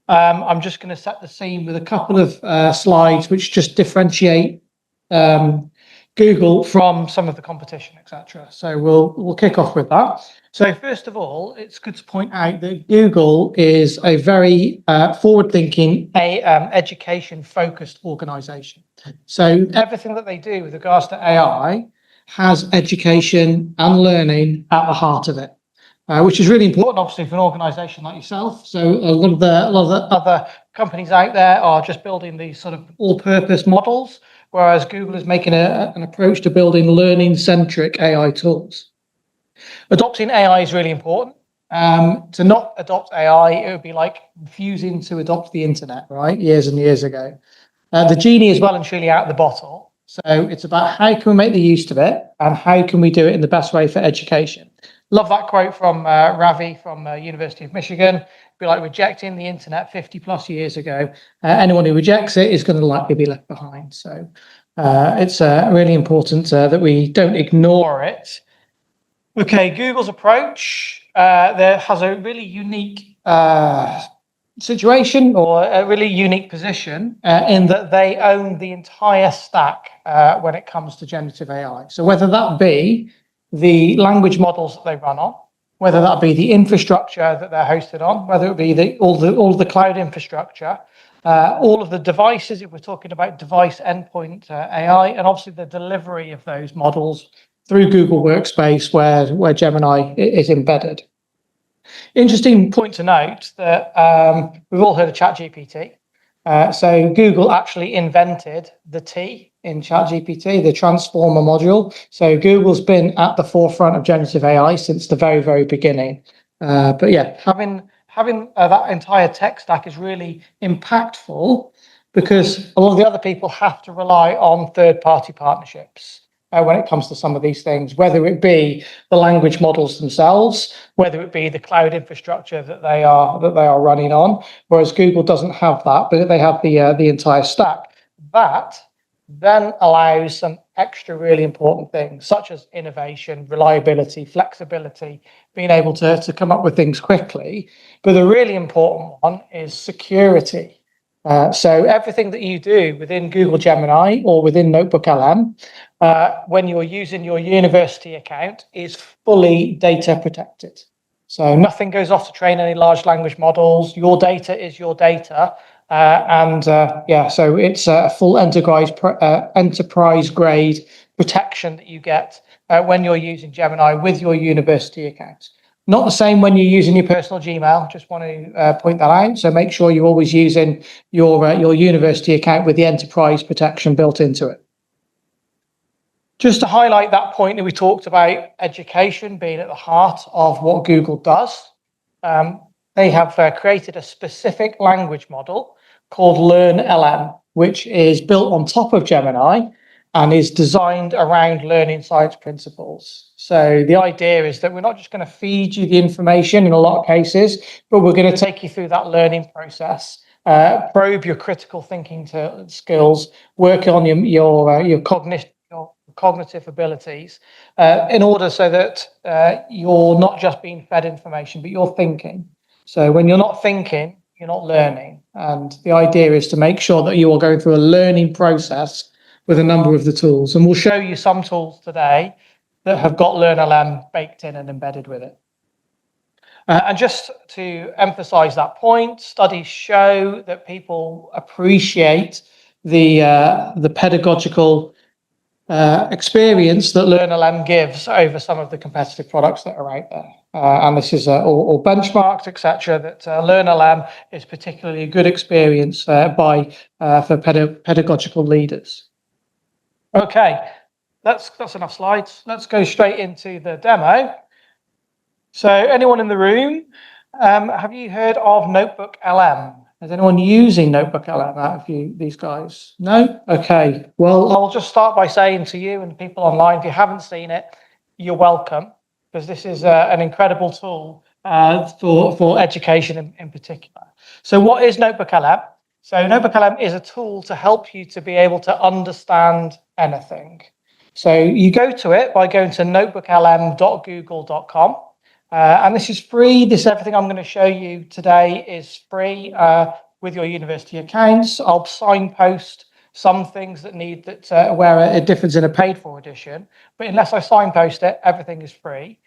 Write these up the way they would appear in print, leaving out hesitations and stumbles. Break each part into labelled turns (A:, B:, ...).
A: I'm just going to set the scene with a couple of slides which just differentiate Google from some of the competition, etc. So we'll kick off with that. So first of all, it's good to point out that Google is a very forward-thinking, education-focused organization. So everything that they do with regards to AI has education and learning at the heart of it. Which is really important, obviously, for an organization like yourself. So a lot of the other companies out there are just building these sort of all-purpose models, whereas Google is making an approach to building learning-centric AI tools. Adopting AI is really important. To not adopt AI, it would be like refusing to adopt the internet, right? Years and years ago. The genie is well and truly out of the bottle. So it's about how can we make the use of it and how can we do it in the best way for education. Love that quote from Ravi from University of Michigan. It'd be like rejecting the internet 50 plus years ago. Anyone who rejects it is going to likely be left behind. So it's really important that we don't ignore it. Okay, Google's approach there has a really unique situation or a really unique position in that they own the entire stack when it comes to generative AI. So whether that be the language models that they run on, whether that be the infrastructure that they're hosted on, whether it be all the cloud infrastructure, all of the devices, if we're talking about device endpoint AI, and obviously the delivery of those models through Google Workspace where Gemini is embedded. Interesting point to note that we've all heard of ChatGPT. So Google actually invented the T in ChatGPT, the transformer module. So Google's been at the forefront of generative AI since the very, very beginning. But yeah, having that entire tech stack is really impactful because a lot of the other people have to rely on third-party partnerships when it comes to some of these things, whether it be the language models themselves, whether it be the cloud infrastructure that they are running on, whereas Google doesn't have that, but they have the entire stack. That then allows some extra really important things, such as innovation, reliability, flexibility, being able to come up with things quickly. But the really important one is security. So everything that you do within Google Gemini or within Notebook LM, when you're using your university account, is fully data protected. So nothing goes off to train any large language models. Your data is your data. So it's a full enterprise grade protection that you get when you're using Gemini with your university account. Not the same when you're using your personal Gmail. Just want to point that out. So make sure you're always using your university account with the enterprise protection built into it. Just to highlight that point that we talked about, education being at the heart of what Google does. They have created a specific language model called LearnLM, which is built on top of Gemini and is designed around learning science principles. So the idea is that we're not just going to feed you the information in a lot of cases, but we're going to take you through that learning process, probe your critical thinking skills, work on your cognitive abilities, in order so that you're not just being fed information, but you're thinking. So when you're not thinking, you're not learning. And the idea is to make sure that you are going through a learning process with a number of the tools. And we'll show you some tools today that have got LearnLM baked in and embedded with it. And just to emphasize that point, studies show that people appreciate the pedagogical experience that LearnLM gives over some of the competitive products that are out there. And this is all benchmarked, etc. That LearnLM is particularly a good experience for pedagogical leaders. Okay, that's enough slides. Let's go straight into the demo. So anyone in the room, have you heard of Notebook LM? Is anyone using Notebook LM out of these guys? No? Okay. Well, I'll just start by saying to you and people online, if you haven't seen it, you're welcome, because this is an incredible tool for education in particular. So what is Notebook LM? So Notebook LM is a tool to help you to be able to understand anything. So you go to it by going to notebooklm.google.com. And this is free. Everything I'm going to show you today is free with your university accounts. I'll signpost some things that need where a difference in a paid for edition, but unless I signpost it, everything is free.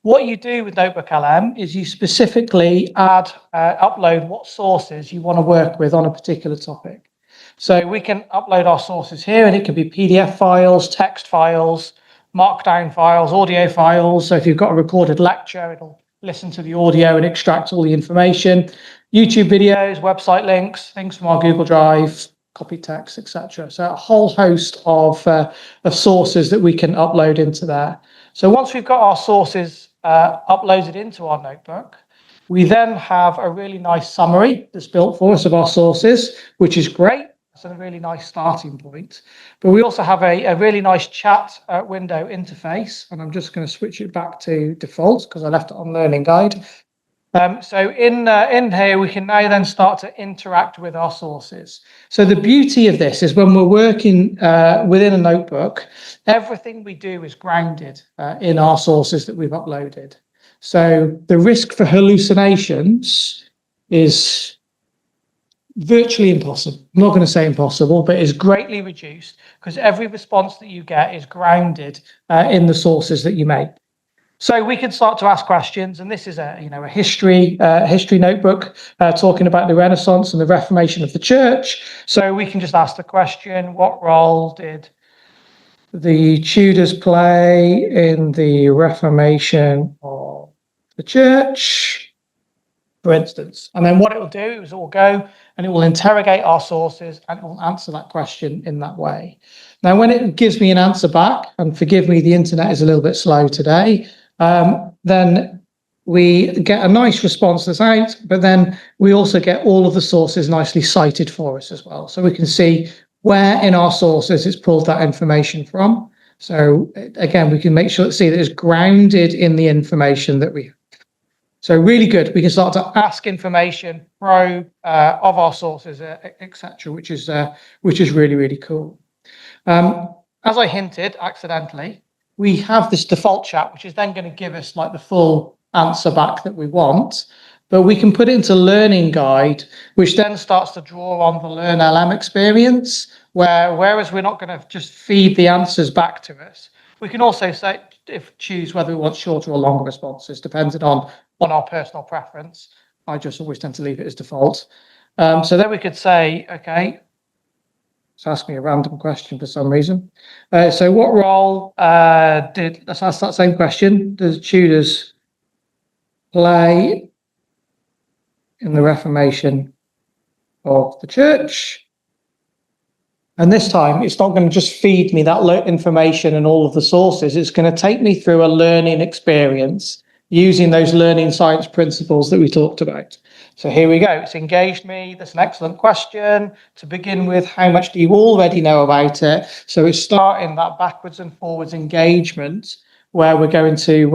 A: What you do with Notebook LM is you specifically upload what sources you want to work with on a particular topic. So we can upload our sources here, and it can be PDF files, text files, markdown files, audio files. So if you've got a recorded lecture, it'll listen to the audio and extract all the information. YouTube videos, website links, things from our Google Drive, copy text, etc. So a whole host of sources that we can upload into there. So once we've got our sources uploaded into our notebook, we then have a really nice summary that's built for us of our sources, which is great. It's a really nice starting point. But we also have a really nice chat window interface, and I'm just going to switch it back to default because I left it on Learning Guide. So in here, we can now then start to interact with our sources. So the beauty of this is when we're working within a notebook, everything we do is grounded in our sources that we've uploaded. So the risk for hallucinations is virtually impossible. I'm not going to say impossible, but it's greatly reduced because every response that you get is grounded in the sources that you make. So we can start to ask questions, and this is a history notebook talking about the Renaissance and the Reformation of the Church. So we can just ask the question: what role did the Tudors play in the Reformation of the Church, for instance? And then what it will do is it will go and it will interrogate our sources and it will answer that question in that way. Now, when it gives me an answer back, and forgive me, the internet is a little bit slow today, then we get a nice response that's out, but then we also get all of the sources nicely cited for us as well. So we can see where in our sources it's pulled that information from. So again, we can make sure to see that it's grounded in the information that we have. So really good. We can start to ask information, probe of our sources, etc., which is really, really cool. As I hinted accidentally, we have this default chat, which is then going to give us like the full answer back that we want. But we can put it into Learning Guide, which then starts to draw on the Learn LM experience, whereas we're not going to just feed the answers back to us, we can also choose whether we want shorter or longer responses, depending on our personal preference. I just always tend to leave it as default. So then we could say, okay, it's asking me a random question for some reason. So what role let's ask that same question, does Tudors play in the Reformation of the Church? And this time, it's not going to just feed me that information and all of the sources. It's going to take me through a learning experience using those learning science principles that we talked about. So here we go. It's engaged me. That's an excellent question. To begin with, how much do you already know about it? So it's starting that backwards and forwards engagement where we're going to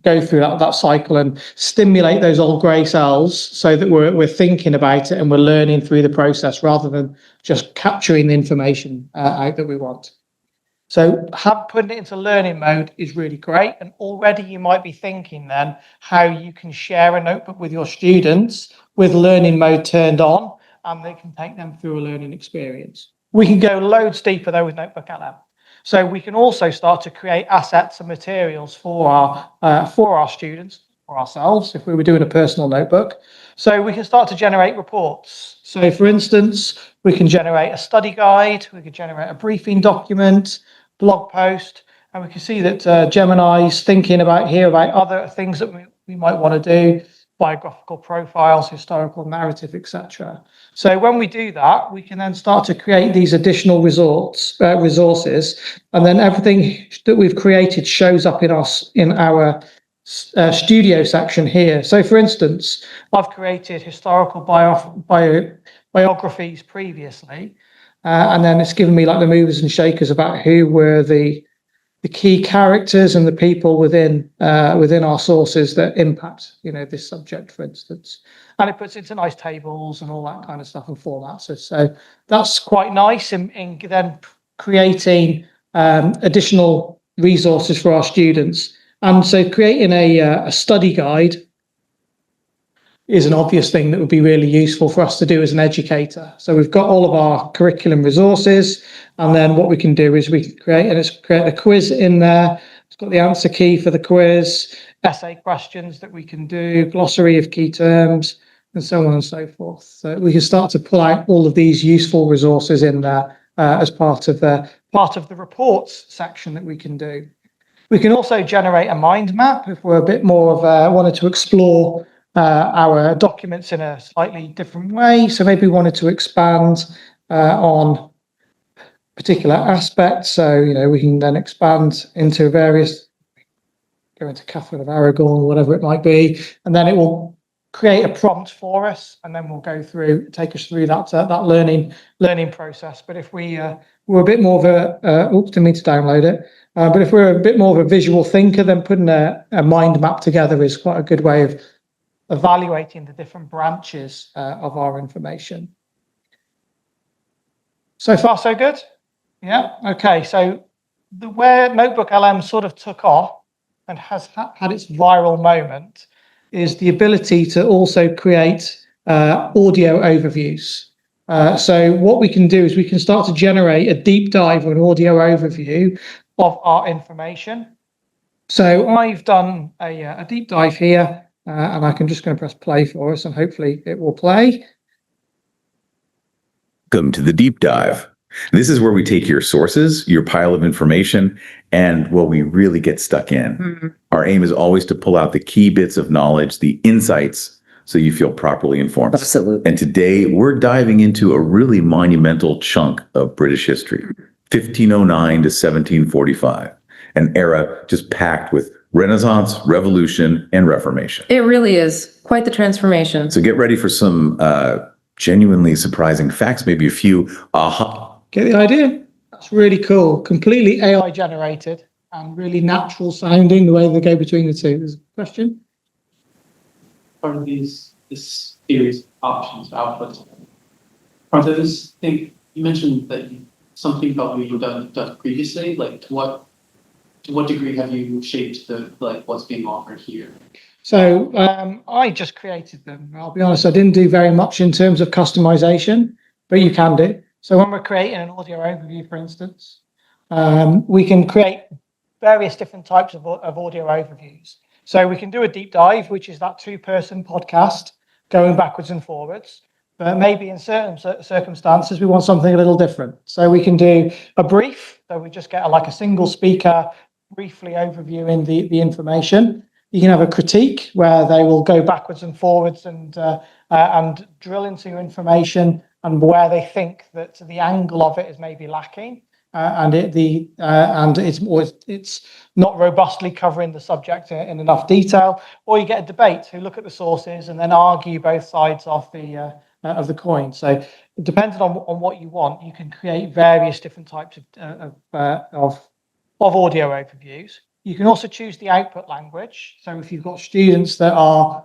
A: go through that cycle and stimulate those old grey cells so that we're thinking about it and we're learning through the process rather than just capturing the information out that we want. So putting it into learning mode is really great. And already you might be thinking then how you can share a notebook with your students with learning mode turned on, and they can take them through a learning experience. We can go loads deeper though with Notebook LM. So we can also start to create assets and materials for our students, for ourselves, if we were doing a personal notebook. So we can start to generate reports. So for instance, we can generate a study guide, we could generate a briefing document, blog post, and we can see that Gemini is thinking about other things that we might want to do, biographical profiles, historical narrative, etc. So when we do that, we can then start to create these additional resources, and then everything that we've created shows up in our studio section here. So for instance, I've created historical biographies previously, and then it's given me like the movers and shakers about who were the key characters and the people within our sources that impact this subject, for instance. And it puts it into nice tables and all that kind of stuff and formats. So that's quite nice in then creating additional resources for our students. And so creating a study guide is an obvious thing that would be really useful for us to do as an educator. So we've got all of our curriculum resources, and then what we can do is we can create a quiz in there. It's got the answer key for the quiz, essay questions that we can do, glossary of key terms, and so on and so forth. So we can start to pull out all of these useful resources in there as part of the reports section that we can do. We can also generate a mind map if we're a bit more of wanted to explore our documents in a slightly different way. So maybe we wanted to expand on particular aspects. So, we can then expand into go into Catherine of Aragon or whatever it might be, and then it will create a prompt for us, and then we'll take us through that learning process. But if we're a bit more of didn't mean to download it. But if we're a bit more of a visual thinker, then putting a mind map together is quite a good way of evaluating the different branches of our information. So far, so good? Yeah, okay. So where Notebook LM sort of took off and has had its viral moment is the ability to also create audio overviews. So what we can do is we can start to generate a deep dive or an audio overview of our information. So I've done a deep dive here. And I'm just going to press play for us, and hopefully it will play.
B: Welcome to the deep dive. This is where we take your sources, your pile of information, and we really get stuck in. Mm-hmm. Our aim is always to pull out the key bits of knowledge, the insights, so you feel properly informed.
C: Absolutely.
B: And today we're diving into a really monumental chunk of British history, 1509 to 1745, an era just packed with Renaissance, Revolution, and Reformation.
C: It really is quite the transformation.
B: So get ready for some genuinely surprising facts, maybe a few aha.
A: Get the idea? That's really cool. Completely AI generated and really natural sounding, the way they go between the two. There's a question?
D: Part of this series of options, outputs, are those things you mentioned that something about what you've done previously? Like to what degree have you shaped what's being offered here?
A: So I just created them. I'll be honest, I didn't do very much in terms of customization, but you can do. So when we're creating an audio overview, for instance, we can create various different types of audio overviews. So we can do a deep dive, which is that 2-person podcast going backwards and forwards. But maybe in certain circumstances, we want something a little different. So we can do a brief. So we just get a single speaker briefly overviewing the information. You can have a critique where they will go backwards and forwards and drill into your information and where they think that the angle of it is maybe lacking, and it's not robustly covering the subject in enough detail. Or you get a debate who look at the sources and then argue both sides of the coin. So depending on what you want, you can create various different types of audio overviews. You can also choose the output language. So if you've got students that are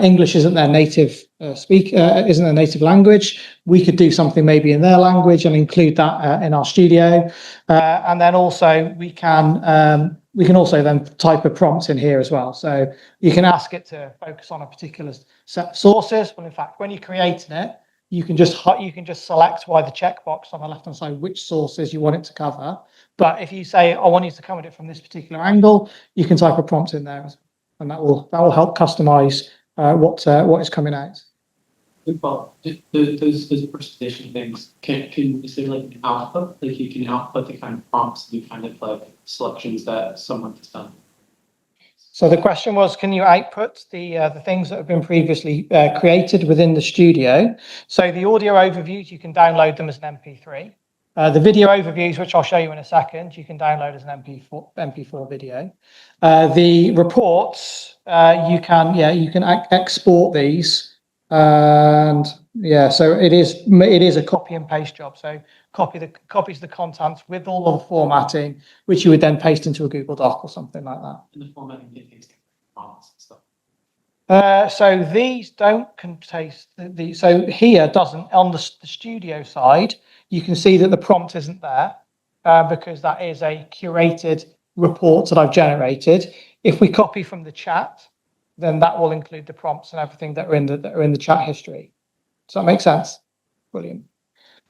A: English isn't their native isn't their native language, we could do something maybe in their language and include that in our studio. And then also we can also then type a prompt in here as well. So you can ask it to focus on a particular set of sources. Well, in fact, when you're creating it, you can just select by the checkbox on the left-hand side which sources you want it to cover. But if you say, I want you to come at it from this particular angle, you can type a prompt in there, and that will help customize what is coming out.
D: Well, those personalization things, is there an output? You can output the kind of prompts and the kind of selections that someone has done.
A: So the question was, can you output the things that have been previously created within the studio? So the audio overviews, you can download them as an MP3. The video overviews, which I'll show you in a second, you can download as an MP4 video. The reports, you can export these, and so it is a copy and paste job. So copies the content with all of the formatting, which you would then paste into a Google Doc or something like that.
D: And the formatting things prompts and stuff.
A: So these don't contain so here doesn't on the studio side. You can see that the prompt isn't there because that is a curated report that I've generated. If we copy from the chat, then that will include the prompts and everything that are in the chat history. Does that make sense? Brilliant.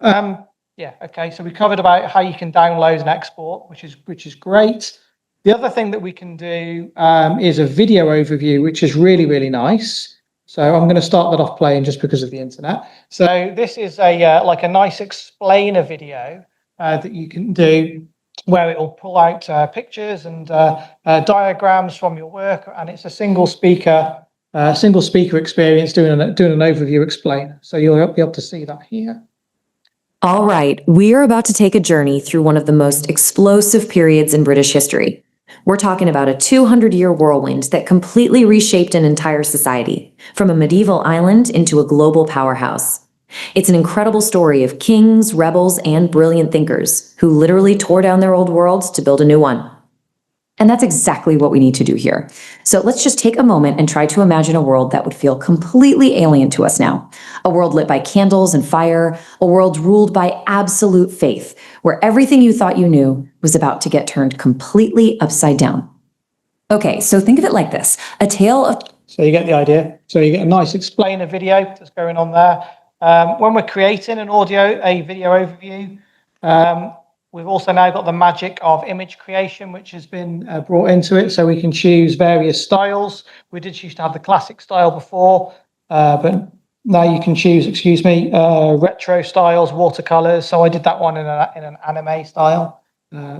A: Yeah, okay, so we covered about how you can download and export, which is great. The other thing that we can do is a video overview, which is really, really nice. So I'm going to start that off playing just because of the internet. So this is like a nice explainer video that you can do where it will pull out pictures and diagrams from your work, and it's a single speaker experience doing an overview explainer. So you'll be able to see that here.
E: All right, we are about to take a journey through one of the most explosive periods in British history. We're talking about a 200-year whirlwind that completely reshaped an entire society, from a medieval island into a global powerhouse. It's an incredible story of kings, rebels, and brilliant thinkers who literally tore down their old worlds to build a new one. And that's exactly what we need to do here. So let's just take a moment and try to imagine a world that would feel completely alien to us now. A world lit by candles and fire, a world ruled by absolute faith, where everything you thought you knew was about to get turned completely upside down. Okay, so think of it like this, a tale of...
A: So you get the idea. So you get a nice explainer video that's going on there. When we're creating a video overview, we've also now got the magic of image creation, which has been brought into it. So we can choose various styles. We did choose to have the classic style before, but now you can choose, retro styles, watercolors. So I did that one in an anime style.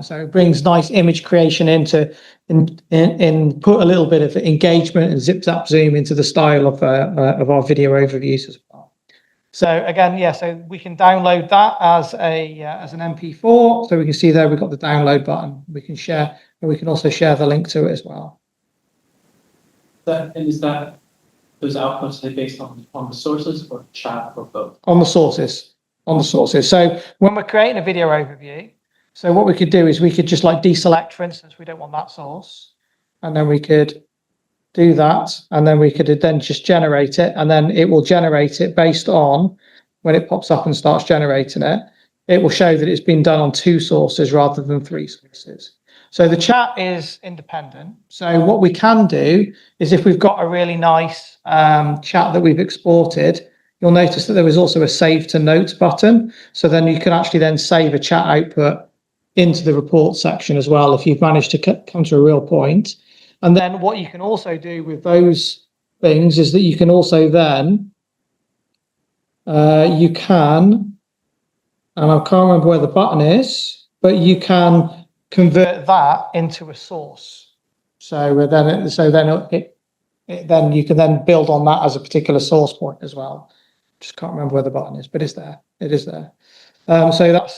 A: So it brings nice image creation into put a little bit of engagement and zip zap zoom into the style of our video overviews as well. So again, yeah, so we can download that as an MP4. So we can see there we've got the download button. We can share, and we can also share the link to it as well.
D: Is that those outputs are based on the sources or chat or both?
A: On the sources. So when we're creating a video overview, so what we could do is we could just like deselect, for instance, we don't want that source, and then we could do that, and then we could then just generate it, and then it will generate it based on when it pops up and starts generating it. It will show that it's been done on 2 sources rather than 3 sources. So the chat is independent. So what we can do is if we've got a really nice chat that we've exported, you'll notice that there is also a save to notes button. So then you can actually then save a chat output into the report section as well if you've managed to come to a real point. And then what you can also do with those things is that you can also then, and I can't remember where the button is, but you can convert that into a source. So then you can then build on that as a particular source point as well. Just can't remember where the button is, but it's there. It is there. So that's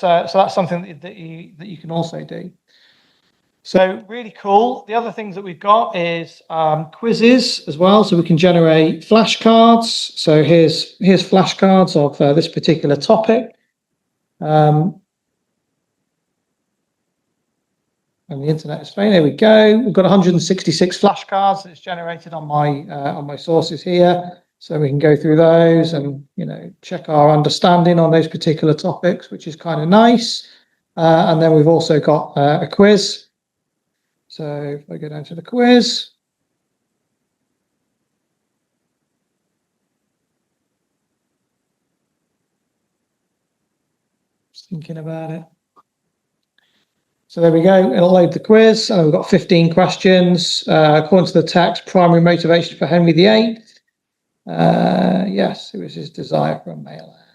A: something that you can also do. So really cool. The other things that we've got is quizzes as well. So we can generate flashcards. So here's flashcards of this particular topic. And the internet is fine. There we go. We've got 166 flashcards that's generated on my sources here. So we can go through those and check our understanding on those particular topics, which is kind of nice. And then we've also got a quiz. So if I go down to the quiz, just thinking about it. So there we go. It'll load the quiz, and we've got 15 questions. According to the text, primary motivation for Henry VIII. Yes, it was his desire for a male heir.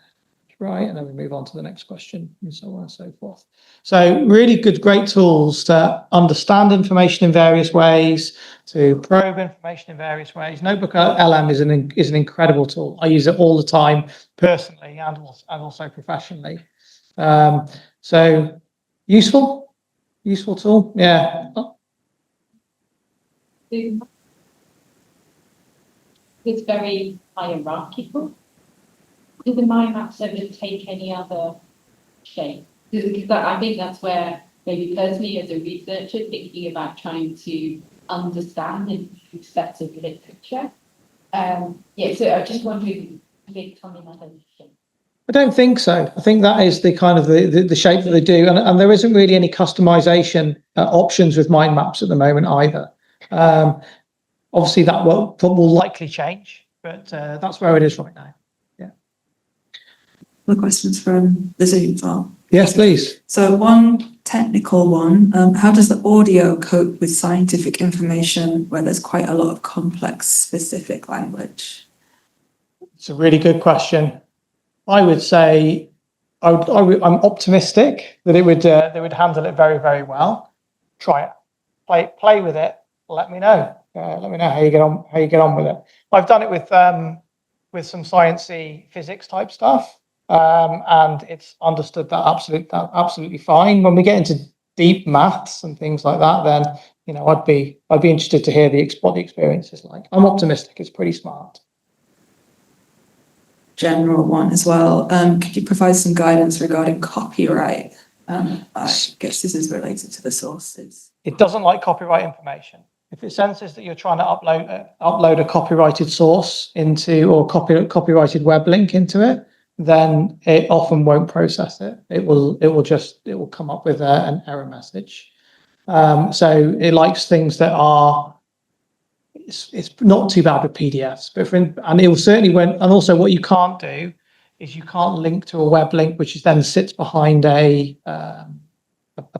A: Right, and then we move on to the next question, and so on and so forth. So really good, great tools to understand information in various ways, to probe information in various ways. Notebook LM is an incredible tool. I use it all the time, personally and also professionally. So useful tool, yeah.
F: It's very hierarchical. Do the mind maps ever take any other shape? Because I think that's where maybe personally as a researcher thinking about trying to understand and use sets of literature. So I just wondering if it come in other shape.
A: I don't think so. I think that is the kind of the shape that they do, and there isn't really any customization options with mind maps at the moment either. Obviously, that will likely change, but that's where it is right now.
G: The questions from the Zoom file.
A: Yes, please.
G: So one technical one, how does the audio cope with scientific information where there's quite a lot of complex specific language?
A: It's a really good question. I would say I'm optimistic that they would handle it very, very well. Try it, play with it. Let me know. Let me know how you get on with it. I've done it with some sciencey physics type stuff, and it's understood that absolutely fine. When we get into deep maths and things like that, then I'd be interested to hear what the experience is like. I'm optimistic. It's pretty smart.
G: General one as well. Could you provide some guidance regarding copyright? I guess this is related to the sources.
A: It doesn't like copyright information. If it senses that you're trying to upload a copyrighted source into or copyrighted web link into it, then it often won't process it. It will come up with an error message. So it likes things that are. It's not too bad with PDFs, but and it will certainly and also what you can't do is you can't link to a web link which then sits behind a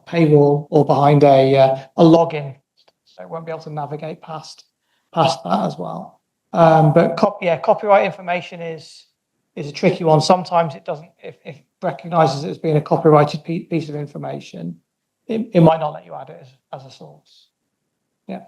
A: paywall or behind a login, so it won't be able to navigate past that as well. But copyright information is a tricky one. Sometimes it doesn't. If it recognizes it as being a copyrighted piece of information, it might not let you add it as a source. Yeah.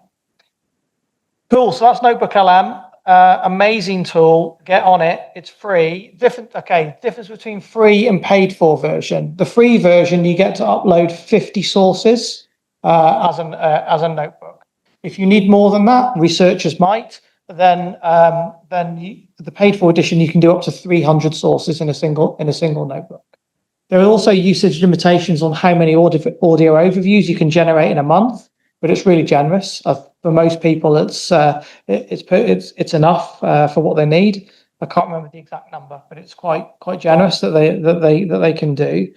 A: Cool. So that's Notebook LM. Amazing tool. Get on it. It's free. Difference between free and paid for version. The free version, you get to upload 50 sources as a notebook. If you need more than that, researchers might. Then the paid for edition, you can do up to 300 sources in a single notebook. There are also usage limitations on how many audio overviews you can generate in a month, but it's really generous. For most people, it's enough for what they need. I can't remember the exact number, but it's quite generous that they can do.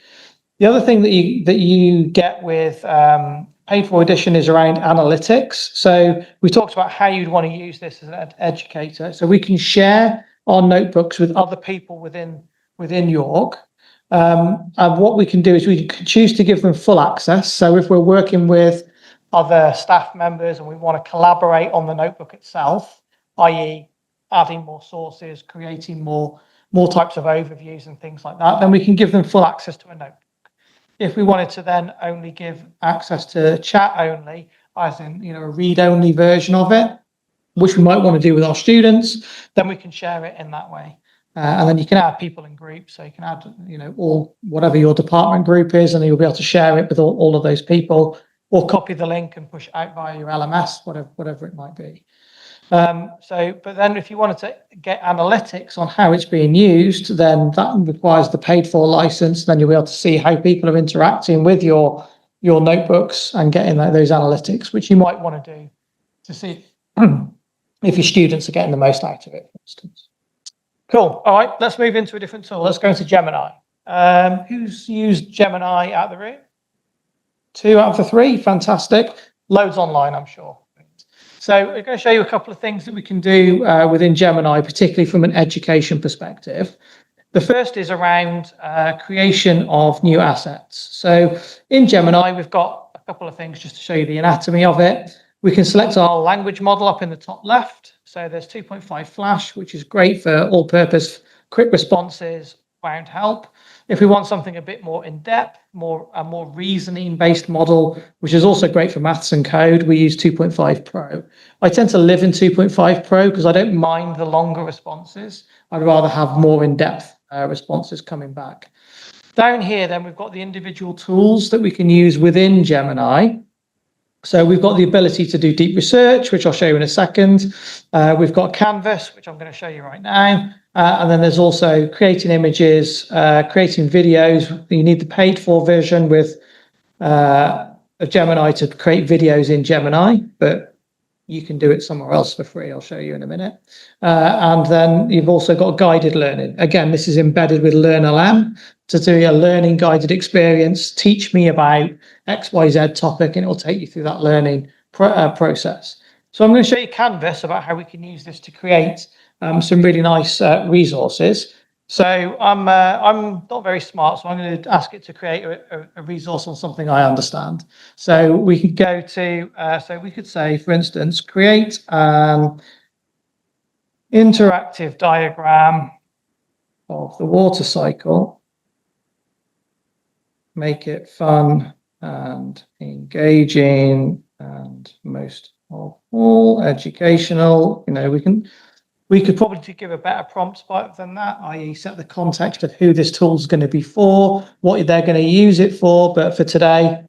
A: The other thing that you get with paid for edition is around analytics. So we talked about how you'd want to use this as an educator. So we can share our notebooks with other people within York. And what we can do is we can choose to give them full access. So if we're working with other staff members and we want to collaborate on the notebook itself, i.e. adding more sources, creating more types of overviews and things like that, then we can give them full access to a notebook. If we wanted to then only give access to chat only, as in a read-only version of it, which we might want to do with our students, then we can share it in that way. And then you can add people in groups, so you can add all whatever your department group is, and you'll be able to share it with all of those people, or copy the link and push it out via your LMS, whatever it might be. But then if you wanted to get analytics on how it's being used, then that requires the paid for license. Then you'll be able to see how people are interacting with your notebooks and getting those analytics, which you might want to do to see if your students are getting the most out of it, for instance. Cool. All right, let's move into a different tool. Let's go into Gemini. Who's used Gemini out of the room? 2 out of the 3. Fantastic. Loads online, I'm sure. So I'm going to show you a couple of things that we can do within Gemini, particularly from an education perspective. The first is around creation of new assets. So in Gemini, we've got a couple of things just to show you the anatomy of it. We can select our language model up in the top left. So there's 2.5 Flash, which is great for all-purpose quick responses around help. If we want something a bit more in-depth, a more reasoning-based model, which is also great for maths and code, we use 2.5 Pro. I tend to live in 2.5 Pro because I don't mind the longer responses. I'd rather have more in-depth responses coming back. Down here, then, we've got the individual tools that we can use within Gemini. So we've got the ability to do deep research, which I'll show you in a second. We've got Canvas, which I'm going to show you right now. And then there's also creating images, creating videos. You need the paid for version with a Gemini to create videos in Gemini, but you can do it somewhere else for free. I'll show you in a minute. And then you've also got guided learning. Again, this is embedded with LearnLM to do a learning guided experience. Teach me about XYZ topic, and it will take you through that learning process. So I'm going to show you Canvas about how we can use this to create some really nice resources. So I'm not very smart, so I'm going to ask it to create a resource on something I understand. So we could go to, so we could say, for instance, create an interactive diagram of the water cycle, make it fun and engaging and most of all educational. You know, we could probably give a better prompt than that, i.e. set the context of who this tool is going to be for, what they're going to use it for. But for today,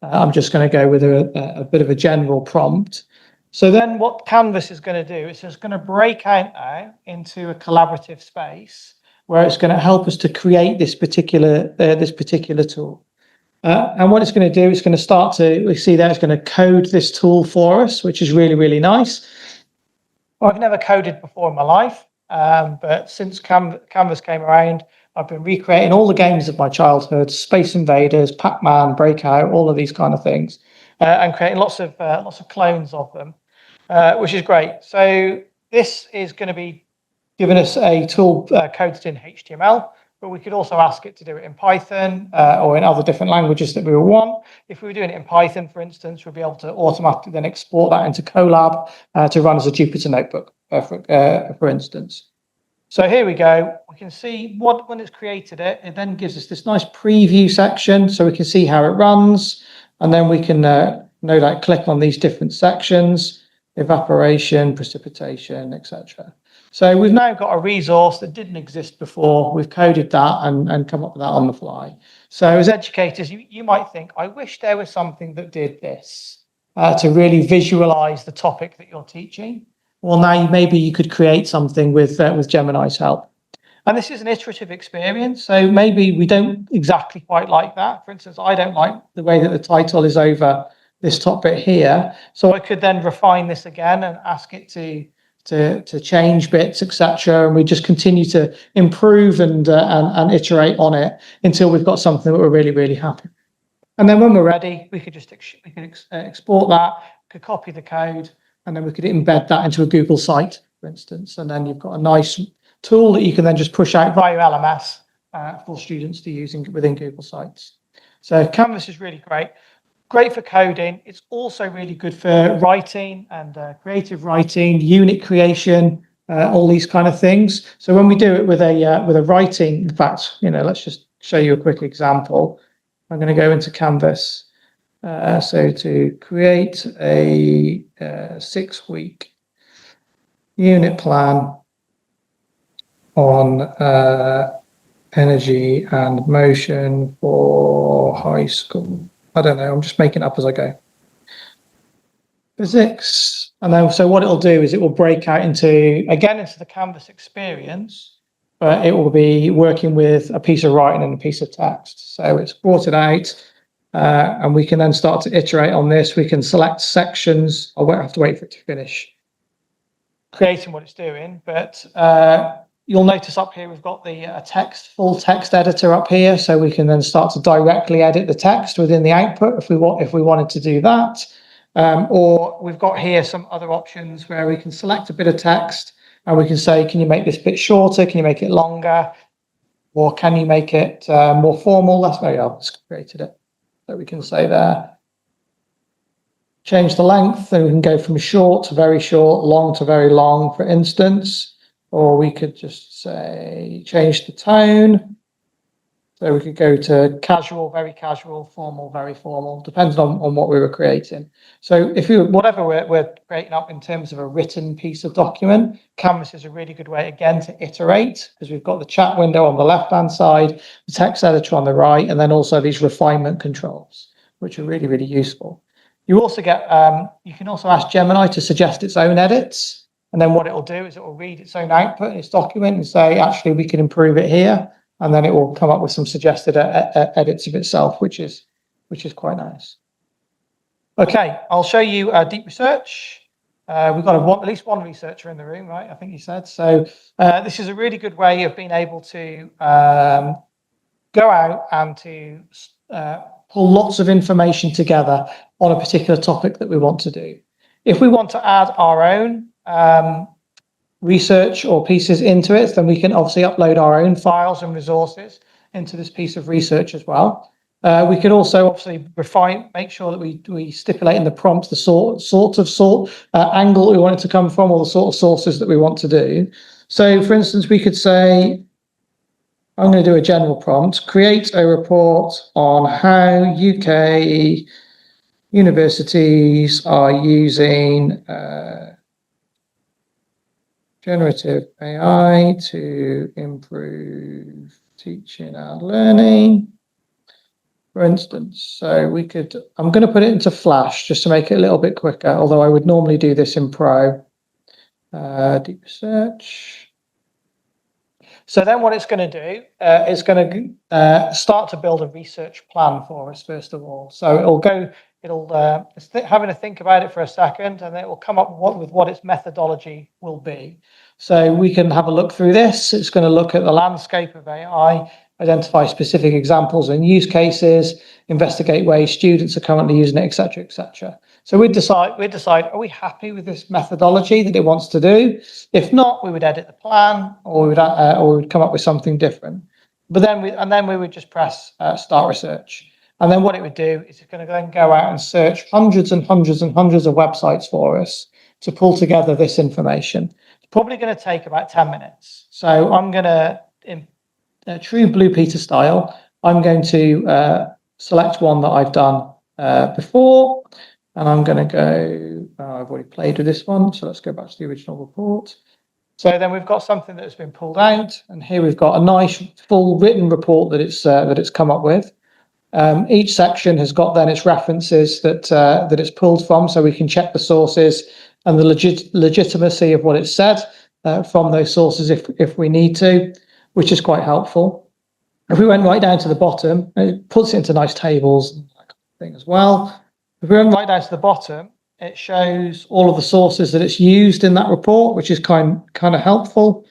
A: I'm just going to go with a bit of a general prompt. So then what Canvas is going to do is it's going to break out now into a collaborative space where it's going to help us to create this particular tool. And what it's going to do, it's going to start to, we see there, it's going to code this tool for us, which is really, really nice. I've never coded before in my life, but since Canvas came around, I've been recreating all the games of my childhood, Space Invaders, Pac-Man, Breakout, all of these kind of things, and creating lots of clones of them, which is great. So this is going to be giving us a tool coded in HTML, but we could also ask it to do it in Python or in other different languages that we would want. If we were doing it in Python, for instance, we'll be able to automatically then export that into Colab to run as a Jupyter notebook, for instance. So here we go. We can see when it's created it, it then gives us this nice preview section so we can see how it runs. And then we can no doubt click on these different sections, evaporation, precipitation, etc. So we've now got a resource that didn't exist before. We've coded that and come up with that on the fly. So as educators, you might think, I wish there was something that did this to really visualize the topic that you're teaching. Well, now maybe you could create something with Gemini's help. And this is an iterative experience. So maybe we don't exactly quite like that. For instance, I don't like the way that the title is over this top bit here. So I could then refine this again and ask it to change bits, etc. And we just continue to improve and iterate on it until we've got something that we're really, really happy with. And then when we're ready, we could just export that, could copy the code, and then we could embed that into a Google site, for instance. And then you've got a nice tool that you can then just push out via LMS for students to use within Google Sites. So Canvas is really great. Great for coding. It's also really good for writing and creative writing, unit creation, all these kind of things. So when we do it with a writing, in fact, let's just show you a quick example. I'm going to go into Canvas. So to create a 6-week unit plan on energy and motion for high school. I don't know, I'm just making it up as I go. Physics. And then, so what it'll do is it will break out into the Canvas experience, but it will be working with a piece of writing and a piece of text. So it's brought it out, and we can then start to iterate on this. We can select sections. I won't have to wait for it to finish creating what it's doing, but you'll notice up here we've got the full text editor up here, so we can then start to directly edit the text within the output if we wanted to do that. Or we've got here some other options where we can select a bit of text and we can say, can you make this bit shorter? Can you make it longer? Or can you make it more formal? That's where I've just created it. So we can say there, change the length, and we can go from short to very short, long to very long, for instance. Or we could just say, change the tone. So we could go to casual, very casual, formal, very formal, depends on what we were creating. So whatever we're creating up in terms of a written piece of document, Canvas is a really good way, again, to iterate, because we've got the chat window on the left-hand side, the text editor on the right, and then also these refinement controls, which are really, really useful. You also get, you can also ask Gemini to suggest its own edits. And then what it will do is it will read its own output in its document and say, actually, we can improve it here. And then it will come up with some suggested edits of itself, which is quite nice. Okay, I'll show you deep research. We've got at least one researcher in the room, right? I think you said. So this is a really good way of being able to go out and to pull lots of information together on a particular topic that we want to do. If we want to add our own research or pieces into it, then we can obviously upload our own files and resources into this piece of research as well. We could also obviously make sure that we stipulate in the prompt the sort of angle we want it to come from, or the sort of sources that we want to do. So, for instance, we could say, I'm going to do a general prompt, create a report on how UK universities are using generative AI to improve teaching and learning, for instance. So I'm going to put it into Flash just to make it a little bit quicker, although I would normally do this in Pro. Deep search. So then what it's going to do is going to start to build a research plan for us, first of all. So it's having to think about it for a second, and then it will come up with what its methodology will be. So we can have a look through this. It's going to look at the landscape of AI, identify specific examples and use cases, investigate ways students are currently using it, etc., etc. So we'd decide, are we happy with this methodology that it wants to do? If not, we would edit the plan, or we would come up with something different. But then we would just press start research. And then what it would do is it's going to then go out and search hundreds and hundreds and hundreds of websites for us to pull together this information. It's probably going to take about 10 minutes. So I'm going to, in true Blue Peter style, I'm going to select one that I've done before. And I'm going to go, I've already played with this one. So let's go back to the original report. So then we've got something that has been pulled out. And here we've got a nice full written report that it's come up with. Each section has got then its references that it's pulled from, so we can check the sources and the legitimacy of what it said from those sources if we need to, which is quite helpful. If we went right down to the bottom, it puts it into nice tables and that kind of thing as well. If we went right down to the bottom, it shows all of the sources that it's used in that report, which is kind of helpful.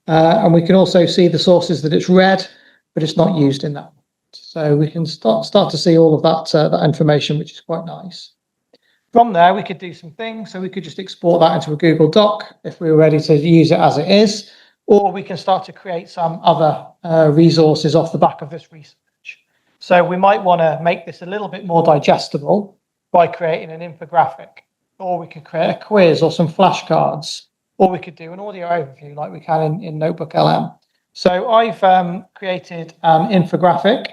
A: And we can also see the sources that it's read, but it's not used in that. So we can start to see all of that information, which is quite nice. From there, we could do some things. So we could just export that into a Google Doc if we were ready to use it as it is, or we can start to create some other resources off the back of this research. So we might want to make this a little bit more digestible by creating an infographic, or we could create a quiz or some flashcards, or we could do an audio overview like we can in Notebook LM. So I've created an infographic.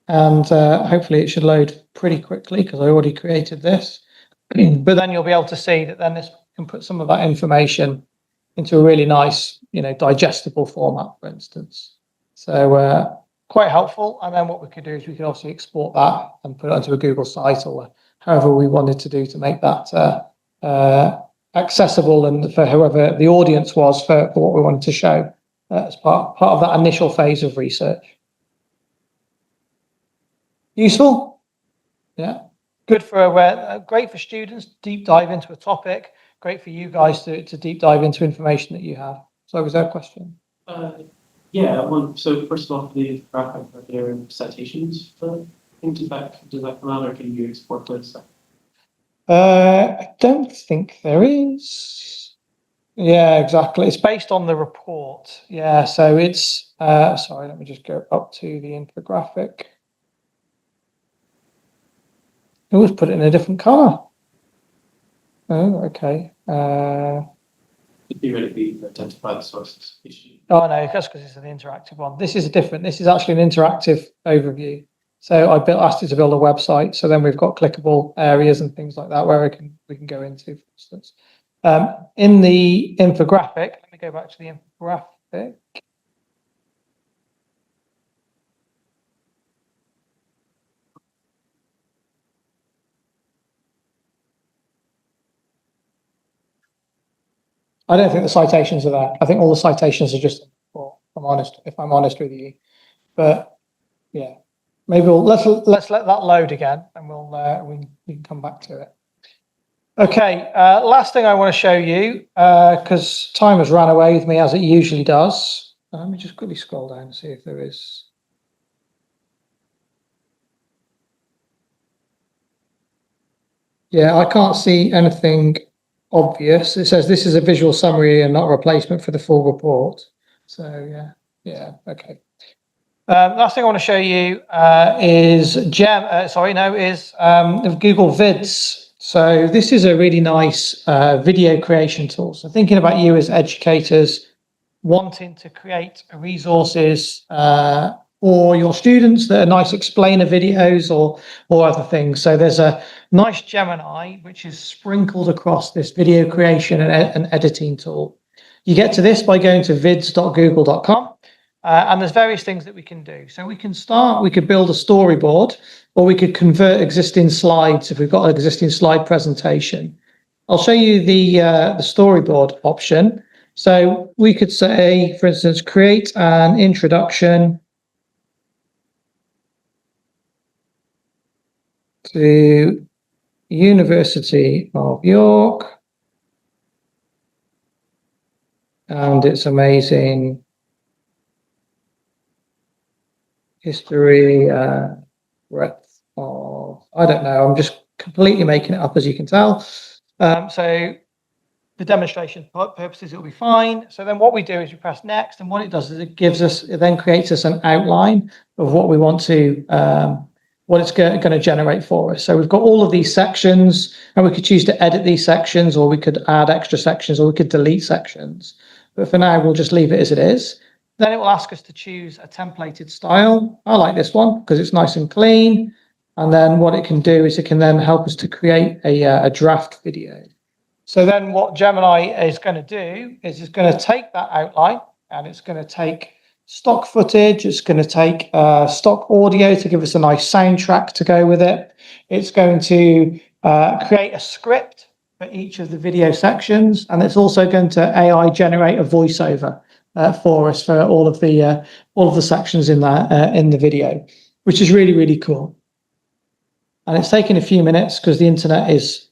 A: And hopefully it should load pretty quickly because I already created this. But then you'll be able to see that then this can put some of that information into a really nice, digestible format, for instance. So quite helpful. And then what we could do is we could also export that and put it onto a Google site or however we wanted to do to make that accessible and for whoever the audience was for what we wanted to show as part of that initial phase of research. Useful? Yeah. Good for great for students to deep dive into a topic. Great for you guys to deep dive into information that you have. So was there a question?
D: Yeah. So first of all, for the graphic, are there citations for things? Does that come out, or can you export those?
A: I don't think there is. Yeah, exactly. It's based on the report. Yeah. So it's sorry. Let me just go up to the infographic. It was put it in a different color. Oh, okay.
D: Theoretically, identify the sources.
A: Oh no, that's because it's an interactive one. This is different. This is actually an interactive overview. So I asked it to build a website. So then we've got clickable areas and things like that where we can go into, for instance. In the infographic, let me go back to the infographic. I don't think the citations are there. I think all the citations are just, if I'm honest with you. But yeah, maybe let's let that load again, and we can come back to it. Okay, last thing I want to show you, because time has run away with me as it usually does. Let me just quickly scroll down and see if there is. Yeah, I can't see anything obvious. It says this is a visual summary and not a replacement for the full report. So yeah, okay. Last thing I want to show you is Google Vids. So this is a really nice video creation tool. So thinking about you as educators wanting to create resources for your students that are nice explainer videos or other things. So there's a nice Gemini which is sprinkled across this video creation and editing tool. You get to this by going to vids.google.com. And there's various things that we can do. So we could build a storyboard, or we could convert existing slides if we've got an existing slide presentation. I'll show you the storyboard option. So we could say, for instance, create an introduction to University of York and its amazing history, breadth of, I don't know, I'm just completely making it up, as you can tell. So for demonstration purposes, it'll be fine. So then what we do is we press next, and what it does is it then creates us an outline of what we want to, what it's going to generate for us. So we've got all of these sections, and we could choose to edit these sections, or we could add extra sections, or we could delete sections. But for now, we'll just leave it as it is. Then it will ask us to choose a templated style. I like this one because it's nice and clean. And then what it can do is it can then help us to create a draft video. So then what Gemini is going to do is it's going to take that outline, and it's going to take stock footage. It's going to take stock audio to give us a nice soundtrack to go with it. It's going to create a script for each of the video sections. And it's also going to AI generate a voiceover for us for all of the sections in the video, which is really, really cool. And it's taken a few minutes because the internet is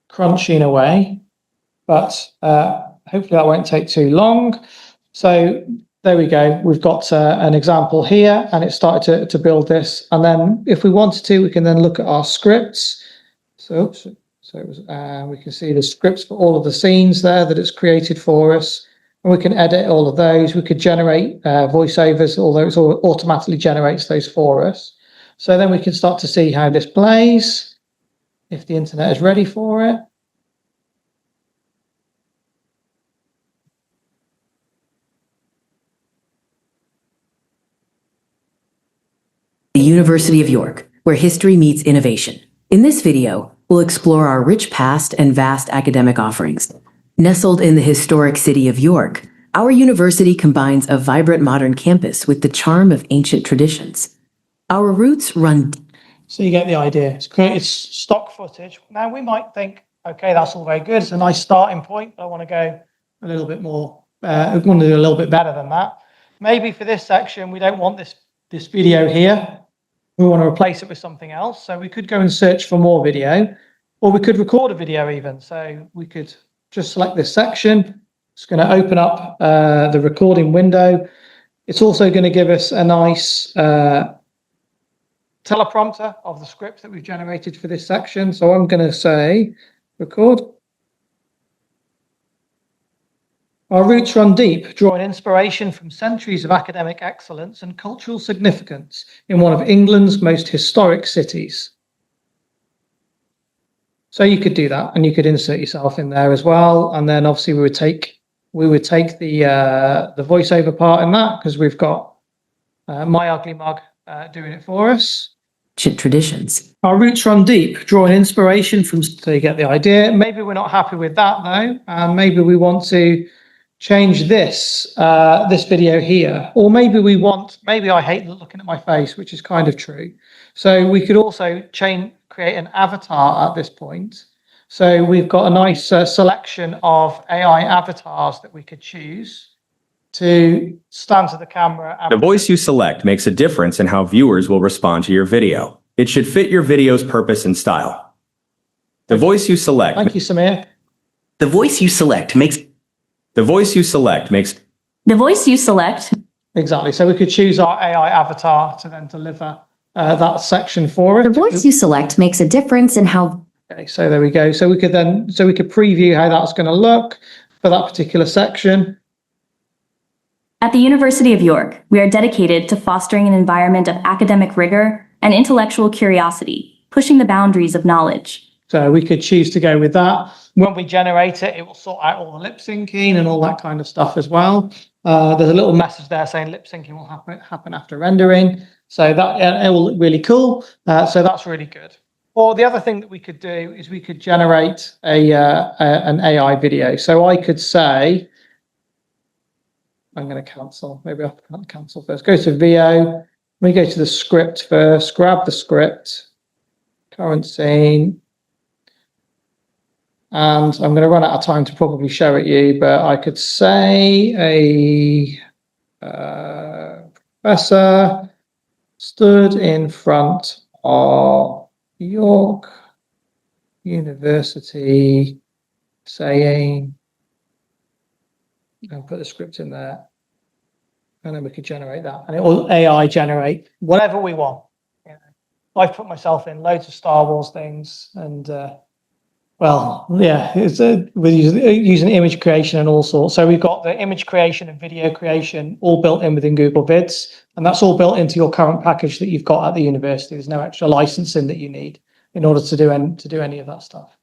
A: crunching away, but hopefully that won't take too long. So there we go. We've got an example here, and it started to build this. And then if we wanted to, we can then look at our scripts. So we can see the scripts for all of the scenes there that it's created for us. And we can edit all of those. We could generate voiceovers, although it automatically generates those for us. So then we can start to see how this plays, if the internet is ready for it.
H: The University of York, where history meets innovation. In this video, we'll explore our rich past and vast academic offerings. Nestled in the historic city of York, our university combines a vibrant modern campus with the charm of ancient traditions. Our roots run...
A: So you get the idea. It's stock footage. Now we might think, okay, that's all very good. It's a nice starting point, but I want to go a little bit more, I want to do a little bit better than that. Maybe for this section, we don't want this video here. We want to replace it with something else. So we could go and search for more video, or we could record a video even. So we could just select this section. It's going to open up the recording window. It's also going to give us a nice teleprompter of the script that we've generated for this section. So I'm going to say, record. Our roots run deep, drawing inspiration from centuries of academic excellence and cultural significance in one of England's most historic cities. So you could do that, and you could insert yourself in there as well. And then obviously we would take the voiceover part in that, because we've got My Ugly Mug doing it for us.
H: Traditions.
A: Our roots run deep, drawing inspiration from, so you get the idea. Maybe we're not happy with that though, and maybe we want to change this video here, or maybe I hate looking at my face, which is kind of true. So we could also create an avatar at this point. So we've got a nice selection of AI avatars that we could choose to stand to the camera.
I: The voice you select makes a difference in how viewers will respond to your video. It should fit your video's purpose and style. The voice you select.
A: Thank you, Samir.
H: The voice you select makes...
I: The voice you select makes...
H: The voice you select...
A: Exactly. So we could choose our AI avatar to then deliver that section for us.
E: The voice you select makes a difference in how...
A: Okay, so there we go. So we could preview how that's going to look for that particular section.
J: At the University of York, we are dedicated to fostering an environment of academic rigor and intellectual curiosity, pushing the boundaries of knowledge.
A: So we could choose to go with that. When we generate it, it will sort out all the lip syncing and all that kind of stuff as well. There's a little message there saying lip syncing will happen after rendering. So that it will look really cool. So that's really good. Or the other thing that we could do is we could generate an AI video. So I could say, I'm going to cancel. Maybe I'll cancel first. Go to VO. We go to the script first. Grab the script. Current scene. And I'm going to run out of time to probably show it you, but I could say a professor stood in front of York University saying, I'll put the script in there, and then we could generate that, and it will AI generate whatever we want. You know, I've put myself in loads of Star Wars things, and well, yeah, it's we're using image creation and all sorts. So we've got the image creation and video creation all built in within Google Vids, and that's all built into your current package that you've got at the university. There's no extra licensing that you need in order to do any of that stuff.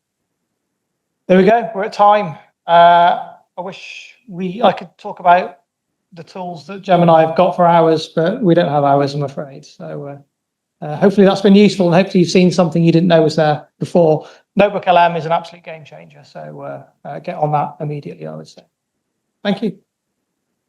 A: There we go. We're at time. I wish I could talk about the tools that Gemini have got for hours, but we don't have hours, I'm afraid. So hopefully that's been useful, and hopefully you've seen something you didn't know was there before. Notebook LM is an absolute game changer, so get on that immediately, I would say. Thank you.